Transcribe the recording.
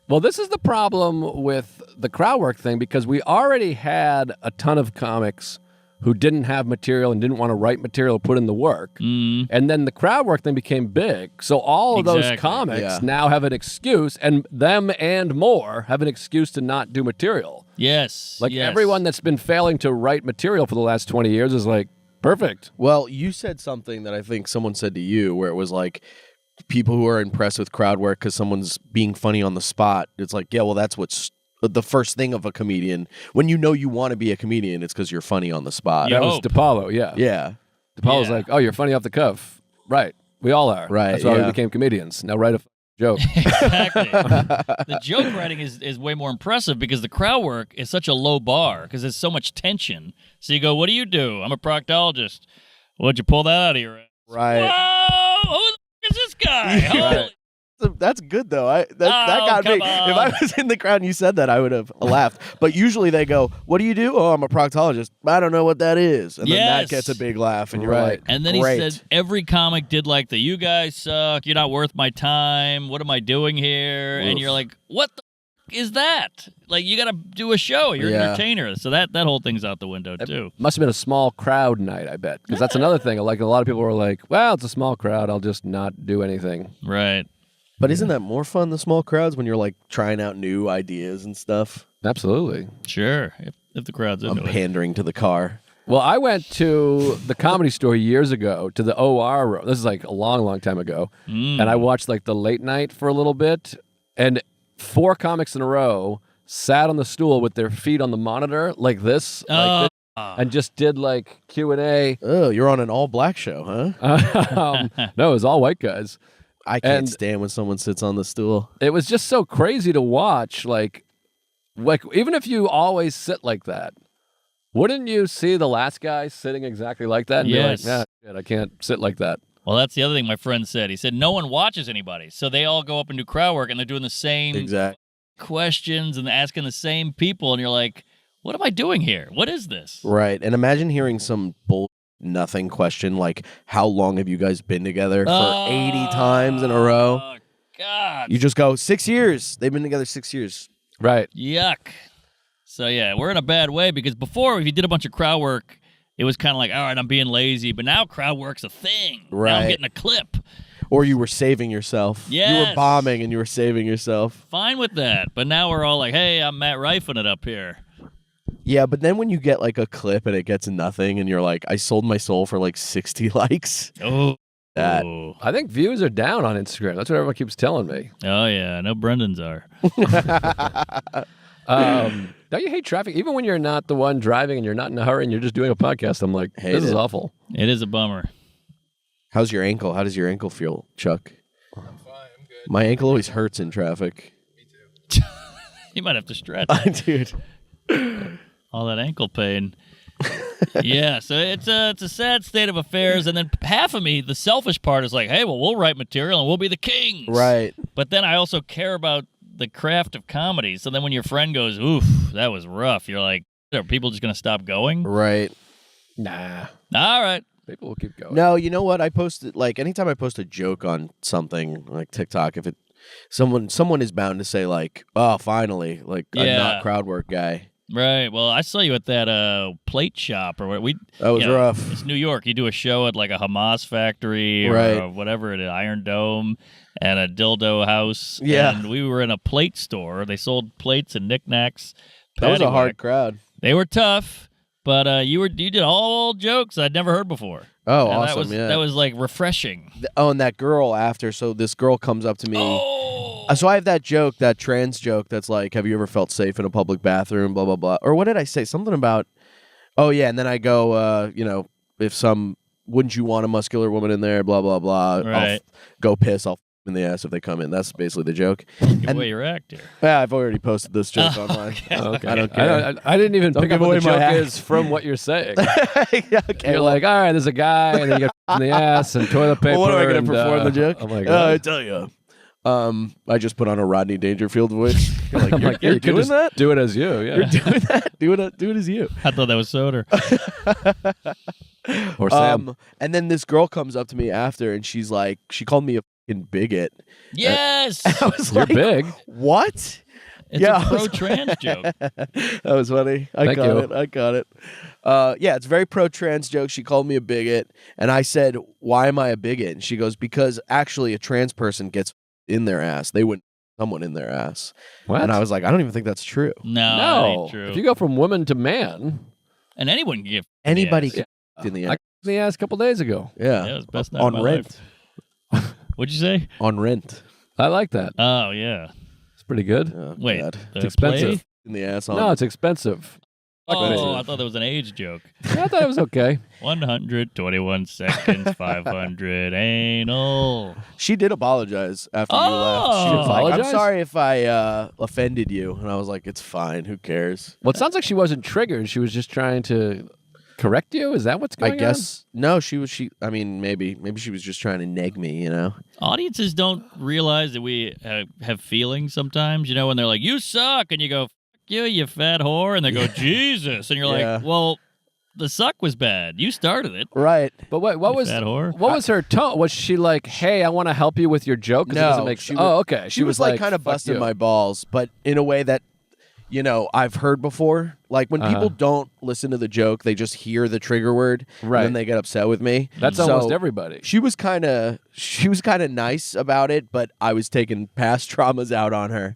Well, this is the problem with the crowd work thing because we already had a ton of comics who didn't have material and didn't want to write material, put in the work. And then the crowd work thing became big. So all of those comics now have an excuse, and them and more have an excuse to not do material. Yes. Like everyone that's been failing to write material for the last 20 years is like, perfect. Well, you said something that I think someone said to you where it was like, people who are impressed with crowd work because someone's being funny on the spot. It's like, yeah, well, that's what's the first thing of a comedian. When you know you want to be a comedian, it's because you're funny on the spot. That was DePaulo, yeah. Yeah. DePaulo's like, oh, you're funny off the cuff. Right. We all are. Right. That's why we became comedians. Now write a joke. Exactly. The joke writing is way more impressive because the crowd work is such a low bar because there's so much tension. So you go, what do? I'm a proctologist. What'd you pull that out of your ass? Right. Whoa! Who the f- is this guy? Holy That's good though. That got me. on. If I was in the crowd and you said that, I would have laughed. But usually they go, "What do? Oh, I'm a proctologist. I don't know what that is." And then that gets a big laugh, and you're like, And then Great. he said every comic did like the "you guys suck, you're not worth my time, what am I doing here?" And you're like, "What the f- is that?" Like you got to do a show. You're an entertainer, so that whole thing's out the window too. Must have been a small crowd night, I bet, because that's another thing. Like a lot of people were like, "Well, it's a small crowd. I'll just not do anything." Right. But isn't that more fun, the small crowds, when you're like trying out new ideas and stuff? Absolutely. Sure. If the crowd's into I'm it. pandering to the car. Well, I went to the Comedy Store years ago to the OR room. This is like a long, long time ago. And I watched like the late night for a little bit. And 4 comics in a row sat on the stool with their feet on the monitor like this. And just did like Q&A. Oh, you're on an all-black show, huh? No, it was all white guys. I can't stand when someone sits on the stool. It was just so crazy to watch. Like even if you always sit like that, wouldn't you see the last guy sitting exactly like that and be like, nah, shit, I can't sit like that? Well, that's the other thing my friend said. He said no one watches anybody. So they all go up and do crowd work, and they're doing the same questions and asking the same people. And you're like, what am I doing here? What is this? Right. And imagine hearing some nothing question like, how long have you guys been together for 80 times in a row? Oh, God. You just go, 6 years. They've been together 6 years. Right. Yuck. So, yeah, we're in a bad way because before, if you did a bunch of crowd work, it was kind of like, all right, I'm being lazy. But now crowd work's a thing. Right. Now I'm getting a clip. Or you were saving yourself. Yes. You were bombing and you were saving yourself. Fine with that. But now we're all like, hey, I'm Matt Rifing it up here. Yeah, but then when you get like a clip and it gets nothing and you're like, I sold my soul for like 60 likes. Oh. That. I think views are down on Instagram. That's what everyone keeps telling me. Oh, yeah. I know Brendan's are. Don't you hate traffic? Even when you're not the one driving and you're not in a hurry and you're just doing a podcast, I'm like, this is awful. It is a bummer. How's your ankle? How does your ankle feel, Chuck? I'm fine. I'm good. My ankle always hurts in traffic. Me too. You might have to stretch. Dude. All that ankle pain. Yeah, so it's a sad state of affairs. And then half of me, the selfish part, is like, hey, well, we'll write material and we'll be the kings. Right. But then I also care about the craft of comedy. So then when your friend goes, oof, that was rough, you're like, are people just going to stop going? Right. Nah. All right. People will keep going. No, you know what? I posted, like, anytime I post a joke on something like TikTok, if it someone is bound to say like, oh, finally, like, I'm not crowd work guy. Right. Well, I saw you at that plate shop or what That was rough. It's New York. You do a show at like a Hamas factory or whatever it is, Iron Dome and a dildo house. Yeah. And we were in a plate store. They sold plates and knickknacks. That was a hard crowd. They were tough, but you did all jokes I'd never heard before. Oh, and awesome! That was like refreshing. Oh, and that girl after. So this girl comes up to me. So I have that joke, that trans joke that's like, have you ever felt safe in a public bathroom, blah, blah, blah. Or what did I say? Something about, oh, yeah. And then I go, wouldn't you want a muscular woman in there, blah, blah, blah. Right. I'll go piss, I'll in the ass if they come in. That's basically the joke. Give away your act here. Yeah, I've already posted this joke online. Okay. I don't care. I didn't even Don't pick give up what away the my joke act. is from what you're saying. Yeah, okay, You're like, all right, there's a guy, and then you get in the ass and toilet paper. well, what am I going and, to perform the joke? I'm like, I tell you. I just put on a Rodney Dangerfield voice. You're like, you're you could doing just that? Do it as you, yeah. You're doing that? Do it as you. I thought that was Soder. Or Sam. And then this girl comes up to me after, and she's like, she called me a fucking bigot. Yes. I was You're like, big. what? It's Yeah, a I was- pro-trans joke. That was funny. I Thank got you. it. I got it. Yeah, it's a very pro-trans joke. She called me a bigot, and I said, "Why am I a bigot?" And she goes, "Because actually, a trans person gets in their ass. They wouldn't someone in their ass." What? And I was like, "I don't even think that's true. No, that no. ain't true. If you go from woman to man, And anyone can get Anybody yes. can in the I ass. got the ass a couple days ago. Yeah, Yeah, it was the best night on of my rent. life. What'd you say? On rent. I like that. Oh yeah. It's pretty good. Oh, Wait, God. the It's expensive. play? In the ass. On No, it's expensive. Oh, I thought that was an age joke. I thought it was okay. 121 seconds, 500 anal. She did apologize after you left. She Oh. was like, "I'm Apologize? sorry if I offended you," and I was like, "It's fine. Who cares?" Well, it sounds like she wasn't triggered. She was just trying to correct you. Is that what's going I guess no. She was. I mean, maybe she was just trying to neg me. You know. Audiences don't realize that we have feelings sometimes, when they're like, you suck, and you go, fuck you, you fat whore, and they go, Jesus, and you're Yeah. like, well, the suck was bad. You started it. Right. on? But wait, what You was fat whore. what was her tone? Was she like, "Hey, I want to help you with your joke"? 'Cause it No, doesn't make she sense. was- Oh, okay. She was like kind of "Fuck busting you." my balls, but in a way that, I've heard before. Like when people don't listen to the joke, they just hear the trigger word, Right. and then they get upset with me. That's So almost everybody. She was kind of nice about it, but I was taking past traumas out on her.